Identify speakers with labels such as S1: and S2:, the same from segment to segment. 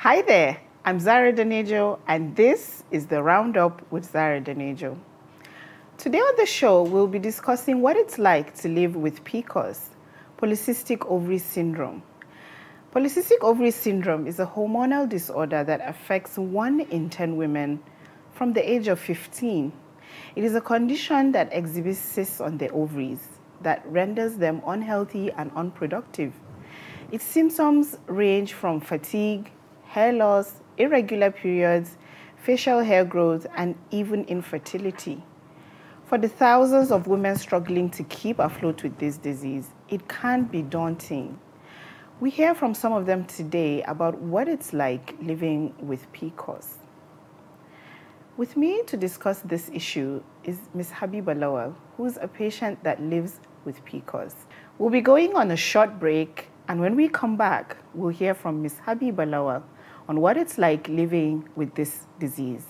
S1: Hi there, I'm Zara Danejo, and this is the Roundup with Zara Danejo. Today on the show, we'll be discussing what it's like to live with PCOS, polycystic ovary syndrome. Polycystic ovary syndrome is a hormonal disorder that affects 1 in 10 women from the age of 15. It is a condition that exhibits cysts on the ovaries that renders them unhealthy and unproductive. Its symptoms range from fatigue, hair loss, irregular periods, facial hair growth, and even infertility. For the thousands of women struggling to keep afloat with this disease, it can be daunting. We hear from some of them today about what it's like living with PCOS. With me to discuss this issue is Ms. Habiba Lawal, who's a patient that lives with PCOS. We'll be going on a short break, and when we come back, we'll hear from Ms. Habiba Lawal on what it's like living with this disease.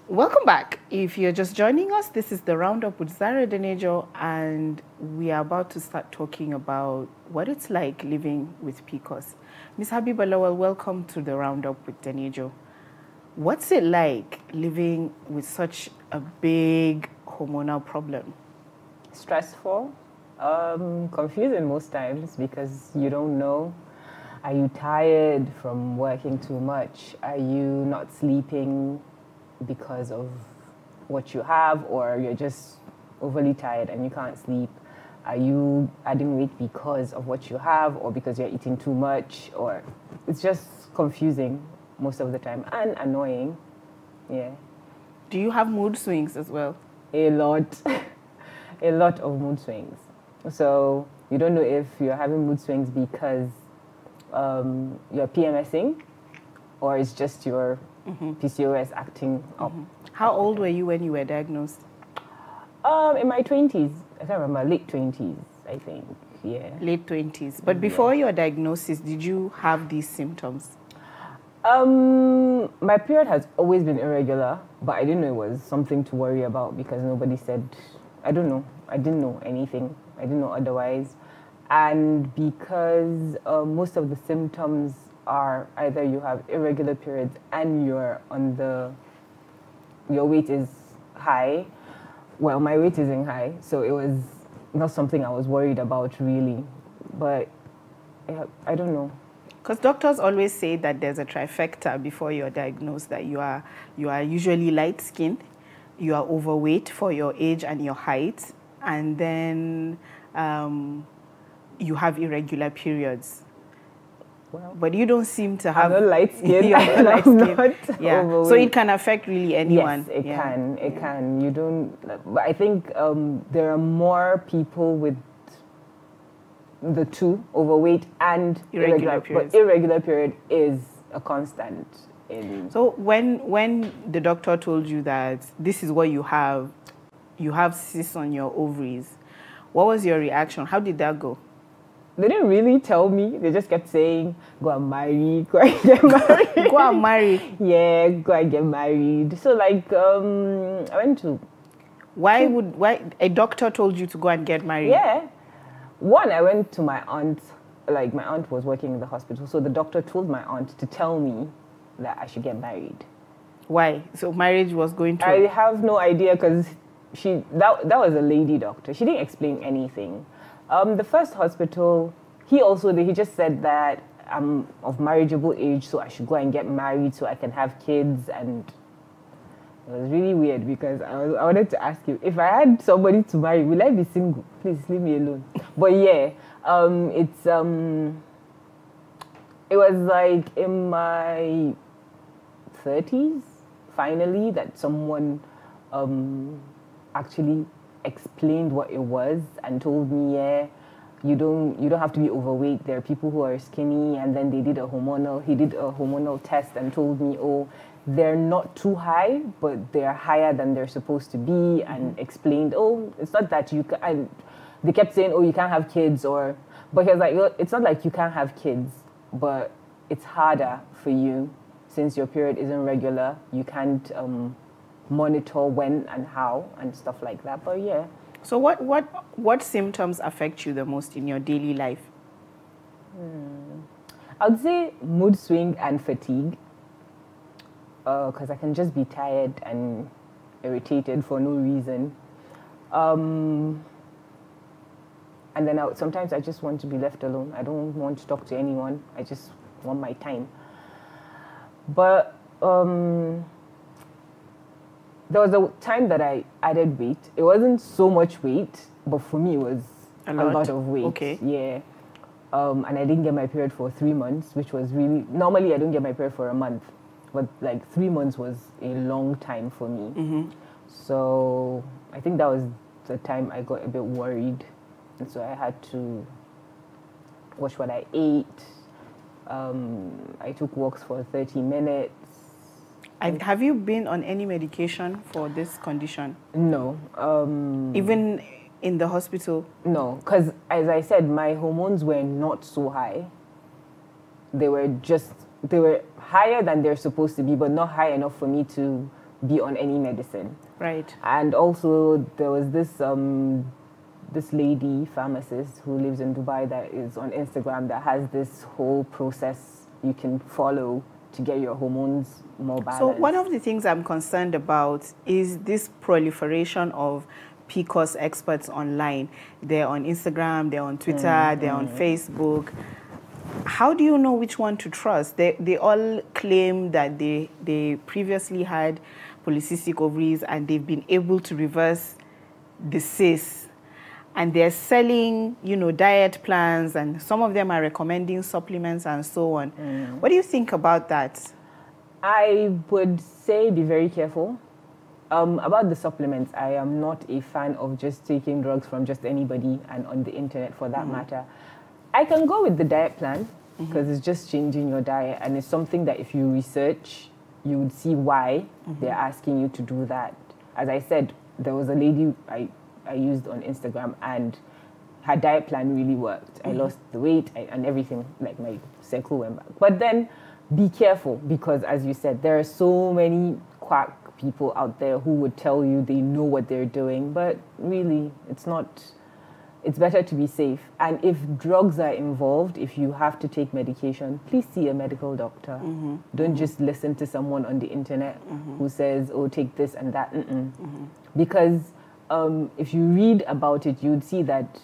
S1: Welcome back. If you're just joining us, this is the Roundup with Zara Danejo, and we are about to start talking about what it's like living with PCOS. Ms. Habiba Lawal, welcome to the Roundup with Danejo. What's it like living with such a big hormonal problem?
S2: Stressful, confusing most times because you don't know. Are you tired from working too much? Are you not sleeping because of what you have, or you're just overly tired and you can't sleep? Are you adding weight because of what you have, or because you're eating too much? Or it's just confusing most of the time and annoying. Yeah.
S1: Do you have mood swings as well?
S2: A lot. A lot of mood swings. So you don't know if you're having mood swings because you're PMSing, or it's just your PCOS acting up.
S1: How old were you when you were diagnosed?
S2: In my 20s. I can't remember, late 20s, I think. Yeah.
S1: Late 20s. But before your diagnosis, did you have these symptoms?
S2: My period has always been irregular, but I didn't know it was something to worry about because nobody said, I don't know. I didn't know anything. I didn't know otherwise. And because most of the symptoms are either you have irregular periods and your weight is high. Well, my weight isn't high, so it was not something I was worried about really. But I don't know.
S1: Because doctors always say that there's a trifecta before you're diagnosed, that you are usually light-skinned, you are overweight for your age and your height, and then you have irregular periods.
S2: Well,
S1: but you don't seem to have...
S2: I'm not light-skinned.
S1: You're light skin. Yeah.
S2: Overweight.
S1: So it can affect really anyone.
S2: Yes, it can. It can. You don't... But I think there are more people with the two, overweight and irregular periods. But irregular period is a constant.
S1: So when the doctor told you that this is what you have cysts on your ovaries, what was your reaction? How did that go?
S2: They didn't really tell me. They just kept saying, go and marry, go and get married.
S1: Go and marry.
S2: Yeah, go and get married. So like, I went to...
S1: Why a doctor told you to go and get married?
S2: Yeah. One, I went to my aunt. Like, my aunt was working in the hospital. So the doctor told my aunt to tell me that I should get married.
S1: Why? So marriage was going to...
S2: I have no idea because that was a lady doctor. She didn't explain anything. The first hospital, he just said that I'm of marriageable age, so I should go and get married so I can have kids. And it was really weird because I wanted to ask you, if I had somebody to marry, will I be single? Please leave me alone. But yeah, it was like in my 30s, finally, that someone actually explained what it was and told me, yeah, you don't have to be overweight. There are people who are skinny, and then he did a hormonal test and told me, oh, they're not too high, but they're higher than they're supposed to be, and explained, oh, it's not that you can, and they kept saying, oh, you can't have kids, but he was like, it's not like you can't have kids, but it's harder for you since your period isn't regular. You can't monitor when and how and stuff like that. But yeah.
S1: So what symptoms affect you the most in your daily life?
S2: I would say mood swing and fatigue, because I can just be tired and irritated for no reason. And then sometimes I just want to be left alone. I don't want to talk to anyone. I just want my time. But there was a time that I added weight. It wasn't so much weight, but for me it was a lot of weight.
S1: Okay.
S2: Yeah. And I didn't get my period for 3 months, which was really... Normally I don't get my period for a month. But like 3 months was a long time for me.
S1: Mm-hmm.
S2: So I think that was the time I got a bit worried. And so I had to watch what I ate. I took walks for 30 minutes.
S1: Have you been on any medication for this condition?
S2: No.
S1: Even in the hospital?
S2: No, because as I said, my hormones were not so high. They were higher than they're supposed to be, but not high enough for me to be on any medicine.
S1: Right.
S2: And also there was this lady pharmacist who lives in Dubai that is on Instagram that has this whole process you can follow to get your hormones more balanced.
S1: So one of the things I'm concerned about is this proliferation of PCOS experts online. They're on Instagram, they're on Twitter, they're on Facebook. How do you know which one to trust? They all claim that they previously had polycystic ovaries and they've been able to reverse the cysts. And they're selling, diet plans, and some of them are recommending supplements and so on. What do you think about that?
S2: I would say be very careful. About the supplements, I am not a fan of just taking drugs from just anybody and on the internet for that matter. I can go with the diet plan because it's just changing your diet, and it's something that if you research, you would see why they're asking you to do that. As I said, there was a lady I used on Instagram, and her diet plan really worked. I lost the weight and everything, like my cycle went back. But then be careful, because as you said, there are so many quack people out there who would tell you they know what they're doing, but really it's not. It's better to be safe. And if drugs are involved, if you have to take medication, please see a medical doctor. Don't just listen to someone on the internet who says, oh, take this and that. Because if you read about it, you'd see that,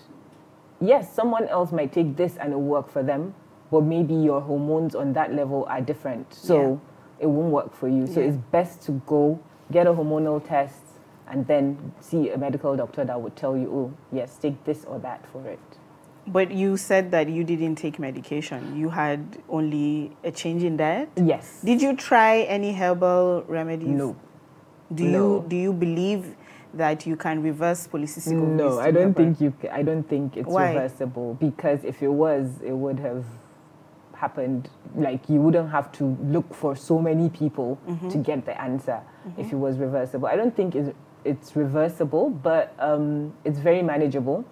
S2: yes, someone else might take this and it'll work for them, but maybe your hormones on that level are different. So it won't work for you. So it's best to go get a hormonal test and then see a medical doctor that would tell you, oh, yes, take this or that for it.
S1: But you said that you didn't take medication. You had only a change in diet?
S2: Yes.
S1: Did you try any herbal remedies?
S2: No.
S1: Do you believe that you can reverse polycystic ovaries?
S2: No, I don't think it's reversible, because if it was, it would have happened. Like, you wouldn't have to look for so many people to get the answer if it was reversible. I don't think it's reversible, but it's very manageable.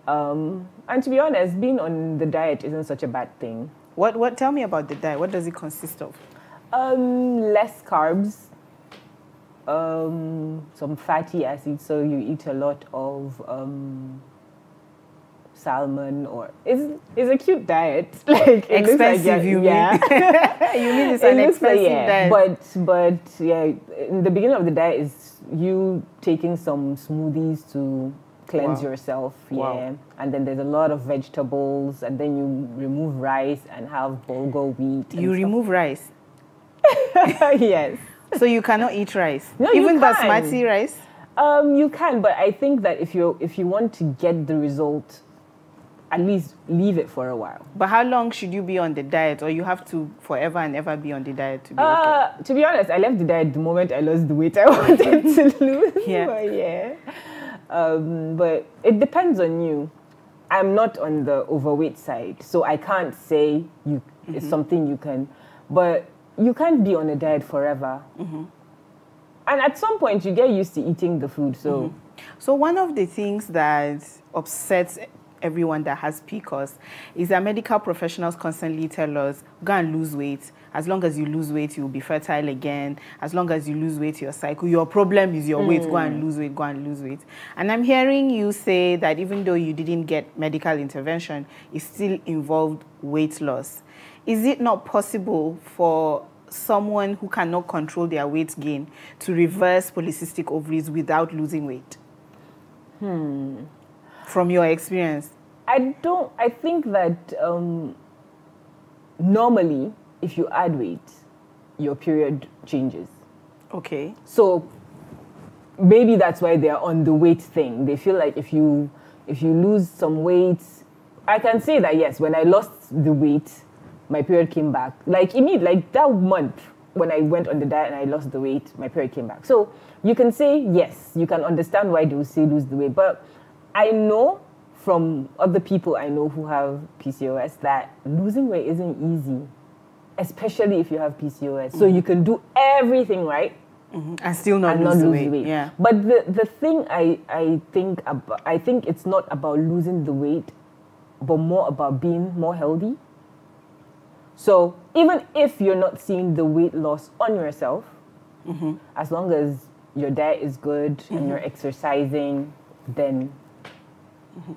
S2: And to be honest, being on the diet isn't such a bad thing.
S1: Tell me about the diet. What does it consist of?
S2: Less carbs. Some fatty acids, so you eat a lot of salmon, or it's a cute diet. Like,
S1: expensive, you mean? You mean it's an expensive diet?
S2: But yeah, in the beginning of the diet is you taking some smoothies to cleanse yourself, and then there's a lot of vegetables, and then you remove rice and have bulgur wheat.
S1: You remove rice?
S2: Yes.
S1: So you cannot eat rice?
S2: No,
S1: even
S2: you can.
S1: basmati rice?
S2: You can, but I think that if you want to get the result, at least leave it for a while.
S1: But how long should you be on the diet, or you have to forever and ever be on the diet to be okay?
S2: To be honest, I left the diet the moment I lost the weight I wanted to lose. But it depends on you. I'm not on the overweight side, so I can't say it's something you can, but you can't be on a diet forever. And at some point, you get used to eating the food. So,
S1: So one of the things that upsets everyone that has PCOS is that medical professionals constantly tell us, go and lose weight. As long as you lose weight, you'll be fertile again. As long as you lose weight, your cycle. Your problem is your weight. Go and lose weight, go and lose weight. And I'm hearing you say that even though you didn't get medical intervention, it still involved weight loss. Is it not possible for someone who cannot control their weight gain to reverse polycystic ovaries without losing weight? From your experience?
S2: I think that normally, if you add weight, your period changes.
S1: Okay.
S2: So maybe that's why they're on the weight thing. They feel like if you lose some weight, I can say that yes, when I lost the weight, my period came back. Like that month when I went on the diet and I lost the weight, my period came back. So you can say yes, you can understand why they will say lose the weight. But I know from other people I know who have PCOS that losing weight isn't easy, especially if you have PCOS. So you can do everything right
S1: and still not lose weight. Yeah.
S2: But the thing I think it's not about losing the weight, but more about being more healthy. So even if you're not seeing the weight loss on yourself, as long as your diet is good and you're exercising, then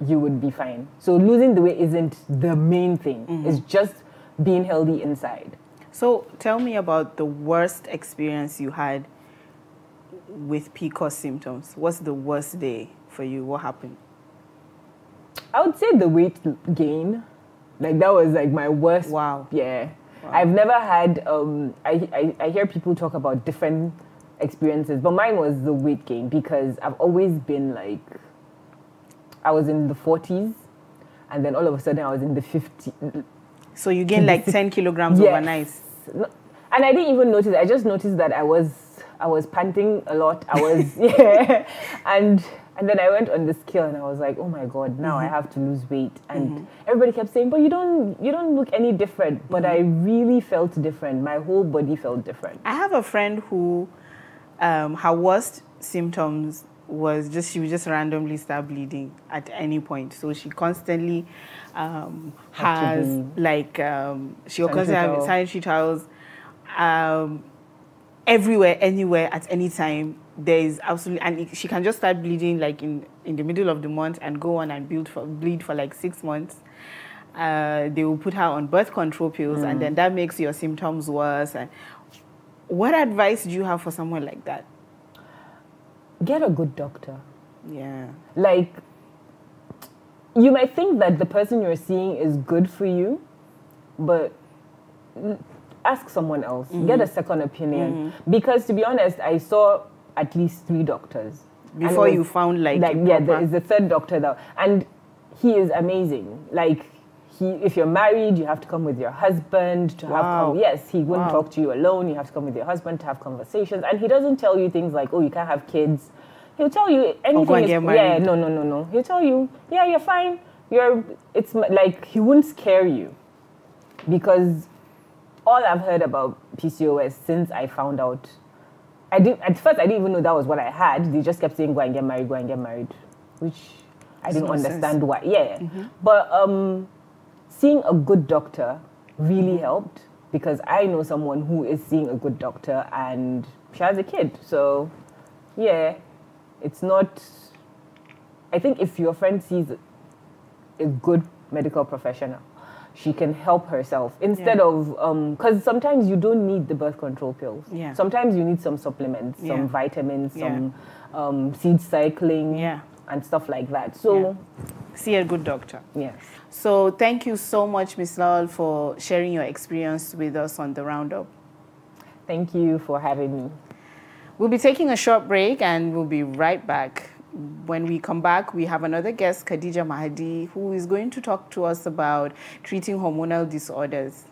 S2: you would be fine. So losing the weight isn't the main thing. It's just being healthy inside.
S1: So tell me about the worst experience you had with PCOS symptoms. What's the worst day for you? What happened?
S2: I would say the weight gain. Like that was like my worst.
S1: Wow.
S2: Yeah.
S1: Wow.
S2: I've never had, I hear people talk about different experiences, but mine was the weight gain because I've always been like, I was in the 40s and then all of a sudden I was in the 50s.
S1: So you gained like 10 kilograms overnight.
S2: No, and I didn't even notice. I just noticed that I was panting a lot. I was, yeah. And then I went on the scale and I was like, oh my God, now I have to lose weight. And everybody kept saying, but you don't look any different. But I really felt different. My whole body felt different.
S1: I have a friend who, her worst symptoms was she would just randomly start bleeding at any point. So she constantly has like, she will constantly have sanitary towels everywhere, anywhere, at any time. There is absolutely, and she can just start bleeding like in the middle of the month and go on and bleed for like 6 months. They will put her on birth control pills and then that makes your symptoms worse. And what advice do you have for someone like that?
S2: Get a good doctor.
S1: Yeah.
S2: Like, you might think that the person you're seeing is good for you, but ask someone else. Get a second opinion. Because to be honest, I saw at least 3 doctors.
S1: Before you found like
S2: yeah, there is a third doctor though. And he is amazing. Like, if you're married, you have to come with your husband to have yes, he wouldn't talk to you alone. You have to come with your husband to have conversations. And he doesn't tell you things like, oh, you can't have kids. He'll tell you anything.
S1: Or go and get married.
S2: Yeah, no. He'll tell you, yeah, you're fine. It's like, he wouldn't scare you. Because all I've heard about PCOS since I found out, at first I didn't even know that was what I had. They just kept saying, go and get married, which I didn't understand why. Yeah. But seeing a good doctor really helped because I know someone who is seeing a good doctor and she has a kid. So, yeah, it's not... I think if your friend sees a good medical professional, she can help herself instead of... Because sometimes you don't need the birth control pills.
S1: Yeah.
S2: Sometimes you need some supplements, some vitamins, some seed cycling and stuff like that. So...
S1: See a good doctor.
S2: Yes.
S1: So thank you so much, Ms. Lowell, for sharing your experience with us on the Roundup.
S2: Thank you for having me.
S1: We'll be taking a short break and we'll be right back. When we come back, we have another guest, Khadija Mahdi, who is going to talk to us about treating hormonal disorders.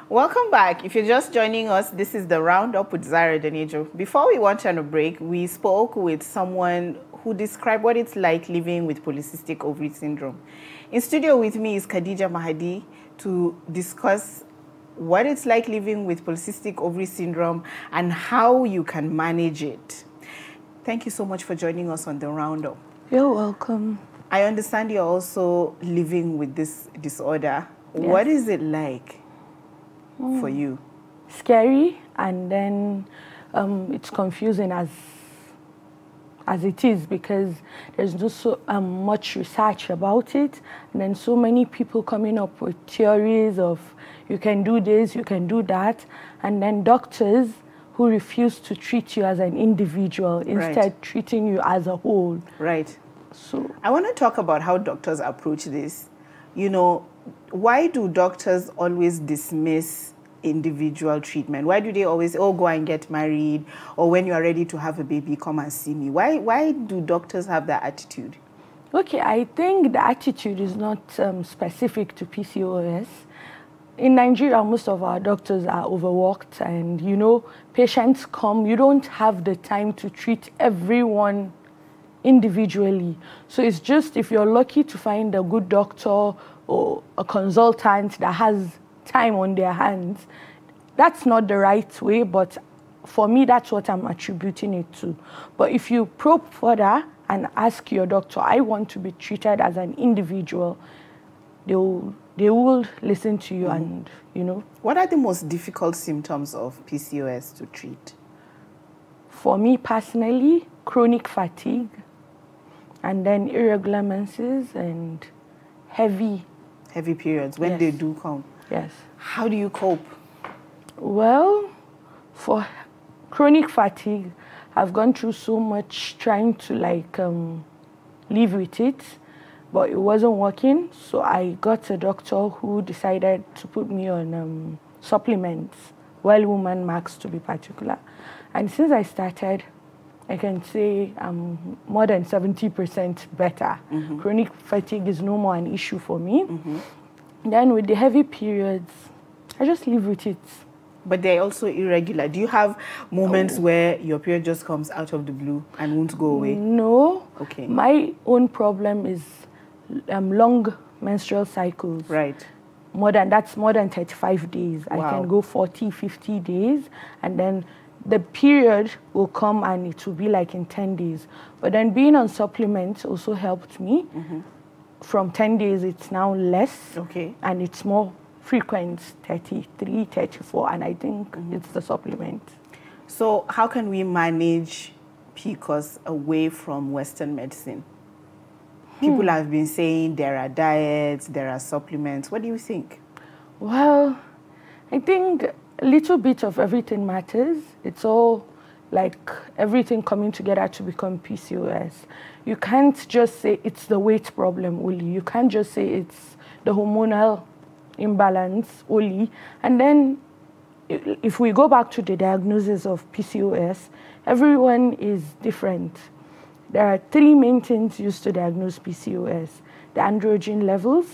S1: Welcome back. If you're just joining us, this is the Roundup with Zara Danejo. Before we went on a break, we spoke with someone who described what it's like living with polycystic ovary syndrome. In studio with me is Khadija Mahdi to discuss what it's like living with polycystic ovary syndrome and how you can manage it. Thank you so much for joining us on the Roundup.
S2: You're welcome.
S1: I understand you're also living with this disorder.
S2: Yes.
S1: What is it like for you?
S2: Scary, and then it's confusing as it is, because there's not so much research about it, and then so many people coming up with theories of you can do this, you can do that, and then doctors who refuse to treat you as an individual, instead treating you as a whole.
S1: Right.
S2: So
S1: I want to talk about how doctors approach this. You know, why do doctors always dismiss individual treatment? Why do they always, oh, go and get married, or when you are ready to have a baby, come and see me? Why do doctors have that attitude?
S2: Okay, I think the attitude is not specific to PCOS. In Nigeria, most of our doctors are overworked, and you know, patients come, you don't have the time to treat everyone individually. So it's just, if you're lucky to find a good doctor or a consultant that has time on their hands, that's not the right way, but for me, that's what I'm attributing it to. But if you probe further and ask your doctor, I want to be treated as an individual, they will listen to you. And you know.
S1: What are the most difficult symptoms of PCOS to treat?
S2: For me personally, chronic fatigue, and then irregular menses and heavy
S1: periods when they do come.
S2: Yes.
S1: How do you cope?
S2: Well, for chronic fatigue, I've gone through so much trying to live with it, but it wasn't working. So I got a doctor who decided to put me on supplements, Well Woman Max to be particular. And since I started, I can say I'm more than 70% better. Chronic fatigue is no more an issue for me. Then with the heavy periods, I just live with it.
S1: But they're also irregular. Do you have moments where your period just comes out of the blue and won't go away?
S2: No.
S1: Okay.
S2: My own problem is long menstrual cycles.
S1: Right.
S2: That's more than 35 days.
S1: Wow.
S2: I can go 40, 50 days, and then the period will come and it will be like in 10 days. But then being on supplements also helped me. From 10 days, it's now less.
S1: Okay.
S2: And it's more frequent, 33, 34, and I think it's the supplement.
S1: So how can we manage PCOS away from Western medicine? People have been saying there are diets, there are supplements. What do you think?
S2: Well, I think a little bit of everything matters. It's all like everything coming together to become PCOS. You can't just say it's the weight problem only. You can't just say it's the hormonal imbalance only. And then if we go back to the diagnosis of PCOS, everyone is different. There are three main things used to diagnose PCOS: the androgen levels,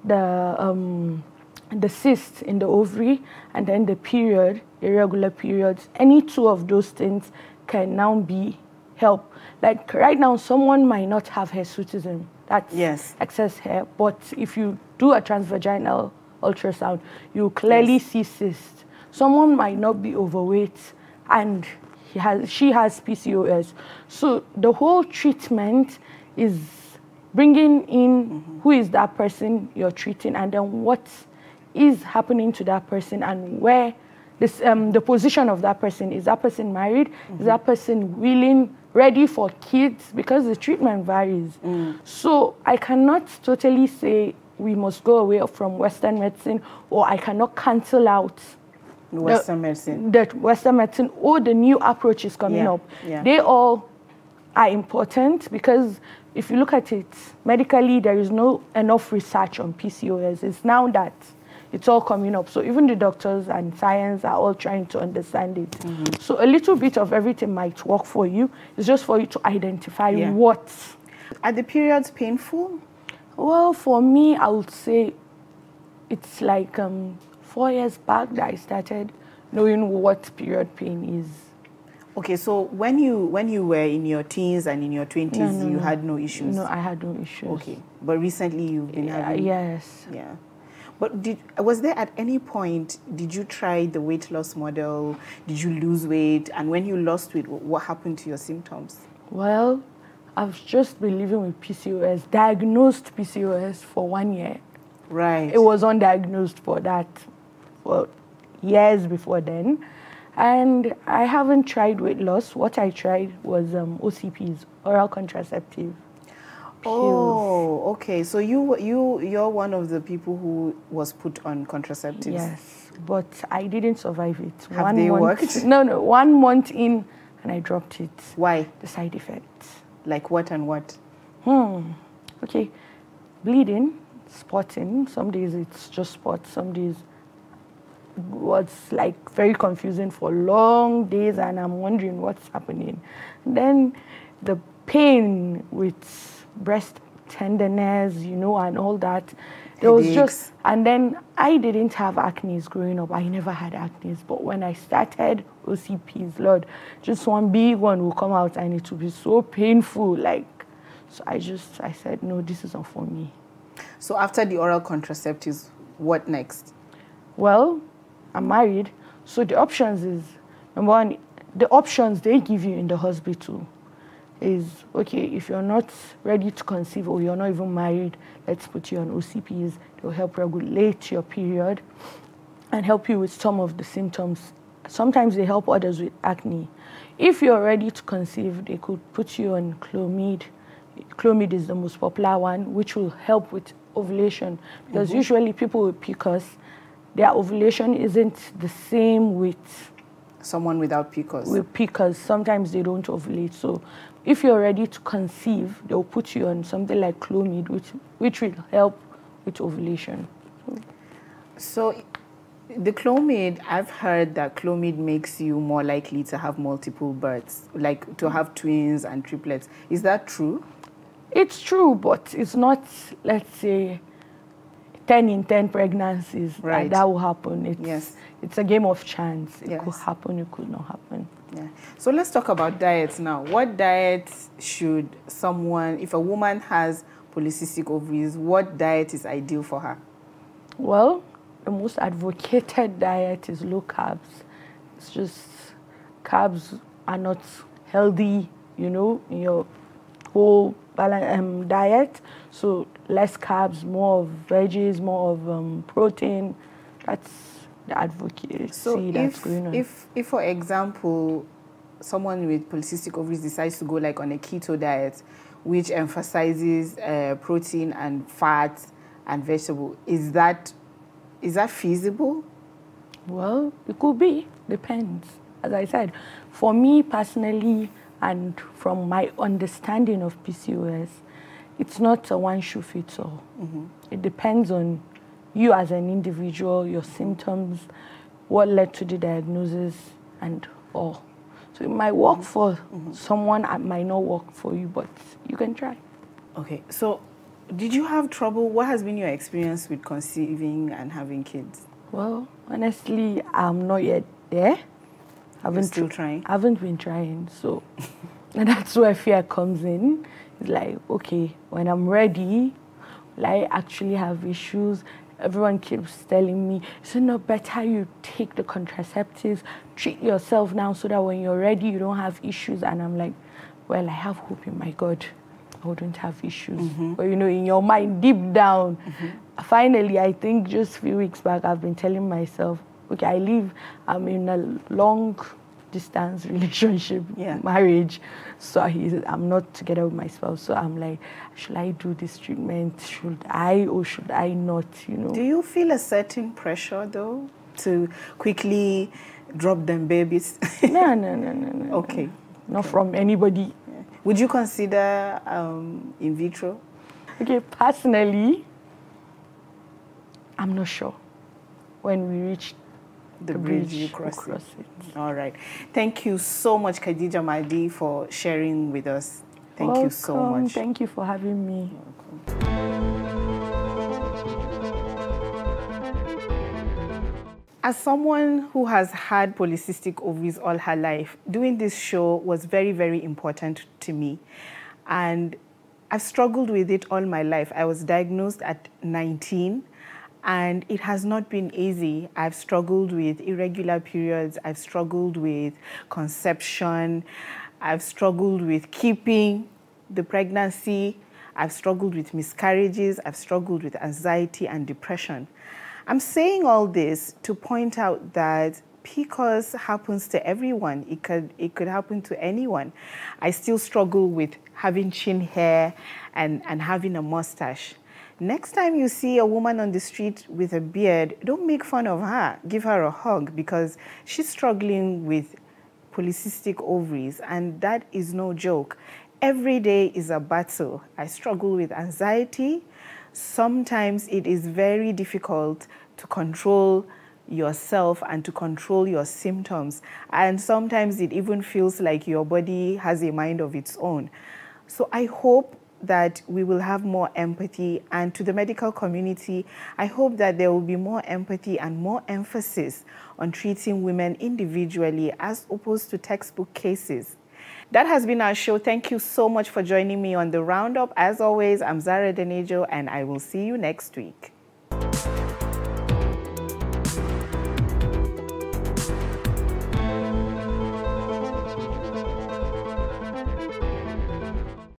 S2: the cyst in the ovary, and then the period, irregular periods. Any two of those things can now be helped. Like right now, someone might not have hirsutism, that's excess hair, but if you do a transvaginal ultrasound, you clearly see cysts. Someone might not be overweight and she has PCOS. So the whole treatment is bringing in who is that person you're treating, and then what is happening to that person, and where this, the position of that person. Is that person married? Is that person willing, ready for kids? Because the treatment varies. So I cannot totally say we must go away from Western medicine, or I cannot cancel out
S1: Western medicine.
S2: The Western medicine or the new approaches coming up. They all are important, because if you look at it medically, there is no enough research on PCOS. It's now that it's all coming up. So even the doctors and science are all trying to understand it. So a little bit of everything might work for you. It's just for you to identify what.
S1: Are the periods painful?
S2: Well, for me, I would say it's like 4 years back that I started knowing what period pain is.
S1: Okay, so when you were in your teens and in your 20s, you had no issues?
S2: No, I had no issues.
S1: Okay, but recently you've been having...
S2: Yes.
S1: Yeah. But was there at any point, did you try the weight loss model? Did you lose weight? And when you lost weight, what happened to your symptoms?
S3: Well, I've just been living with PCOS, diagnosed PCOS for 1 year.
S1: Right.
S3: It was undiagnosed for that for years before then. And I haven't tried weight loss. What I tried was OCPs, oral contraceptive pills.
S1: Oh, okay. So you're one of the people who was put on contraceptives.
S3: Yes, but I didn't survive it.
S1: Have they worked?
S3: No, 1 month in, and I dropped it.
S1: Why?
S3: The side effects.
S1: Like what and what?
S3: Okay, bleeding, spotting. Some days it's just spots. Some days was like very confusing for long days, and I'm wondering what's happening. And then the pain with breast tenderness, you know, and all that. There was just, and then I didn't have acne growing up. I never had acne, but when I started OCPs, Lord, just one big one will come out and it will be so painful. Like, so I said, no, this is not for me.
S1: So after the oral contraceptives, what next?
S3: Well, I'm married, so the options is, number one, the options they give you in the hospital is, okay, if you're not ready to conceive or you're not even married, let's put you on OCPs. They'll help regulate your period and help you with some of the symptoms. Sometimes they help others with acne. If you're ready to conceive, they could put you on Clomid. Clomid is the most popular one, which will help with ovulation. Because usually people with PCOS, their ovulation isn't the same with
S1: someone without PCOS.
S3: With PCOS, sometimes they don't ovulate. So if you're ready to conceive, they'll put you on something like Clomid, which will help with ovulation.
S1: So the Clomid, I've heard that Clomid makes you more likely to have multiple births, like to have twins and triplets. Is that true?
S3: It's true, but it's not, let's say, 10 in 10 pregnancies that will happen. It's a game of chance. It could happen, it could not happen.
S1: Yeah. So let's talk about diets now. What diets should someone, if a woman has polycystic ovaries, what diet is ideal for her?
S3: Well, the most advocated diet is low carbs. It's just carbs are not healthy, you know, in your whole diet. So less carbs, more of veggies, more of protein. That's the advocacy that's going on.
S1: If, for example, someone with polycystic ovaries decides to go like on a keto diet, which emphasizes protein and fat and vegetable, is that feasible?
S3: Well, it could be. Depends. As I said, for me personally, and from my understanding of PCOS, it's not a one-shoe-fits-all. It depends on you as an individual, your symptoms, what led to the diagnosis, and all. So it might work for someone, it might not work for you, but you can try.
S1: Okay, so did you have trouble? What has been your experience with conceiving and having kids?
S3: Well, honestly, I'm not yet there.
S1: You're still trying?
S3: I haven't been trying, so and that's where fear comes in. It's like, okay, when I'm ready, will I actually have issues? Everyone keeps telling me, is it not better you take the contraceptives, treat yourself now so that when you're ready, you don't have issues? And I'm like, well, I have hope in my God. I wouldn't have issues. But, you know, in your mind, deep down, finally, I think just a few weeks back, I've been telling myself, okay, I'm in a long distance relationship, marriage, so I'm not together with my spouse. So I'm like, should I do this treatment? Should I or should I not, you know?
S1: Do you feel a certain pressure, though, to quickly drop them babies?
S3: No.
S1: Okay.
S3: Not from anybody.
S1: Yeah. Would you consider in vitro?
S3: Okay, personally, I'm not sure. When we reach the bridge, you cross it.
S1: All right. Thank you so much, Khadija Mahdi, for sharing with us. Thank you so much.
S3: Thank you for having me.
S1: As someone who has had polycystic ovaries all her life, doing this show was very, very important to me. And I've struggled with it all my life. I was diagnosed at 19. And it has not been easy. I've struggled with irregular periods. I've struggled with conception. I've struggled with keeping the pregnancy. I've struggled with miscarriages. I've struggled with anxiety and depression. I'm saying all this to point out that PCOS happens to everyone. It could happen to anyone. I still struggle with having chin hair and having a mustache. Next time you see a woman on the street with a beard, don't make fun of her. Give her a hug because she's struggling with polycystic ovaries, and that is no joke. Every day is a battle. I struggle with anxiety. Sometimes it is very difficult to control yourself and to control your symptoms. And sometimes it even feels like your body has a mind of its own. So I hope that we will have more empathy, and to the medical community, I hope that there will be more empathy and more emphasis on treating women individually as opposed to textbook cases. That has been our show. Thank you so much for joining me on the Roundup. As always, I'm Zara Denejo, and I will see you next week.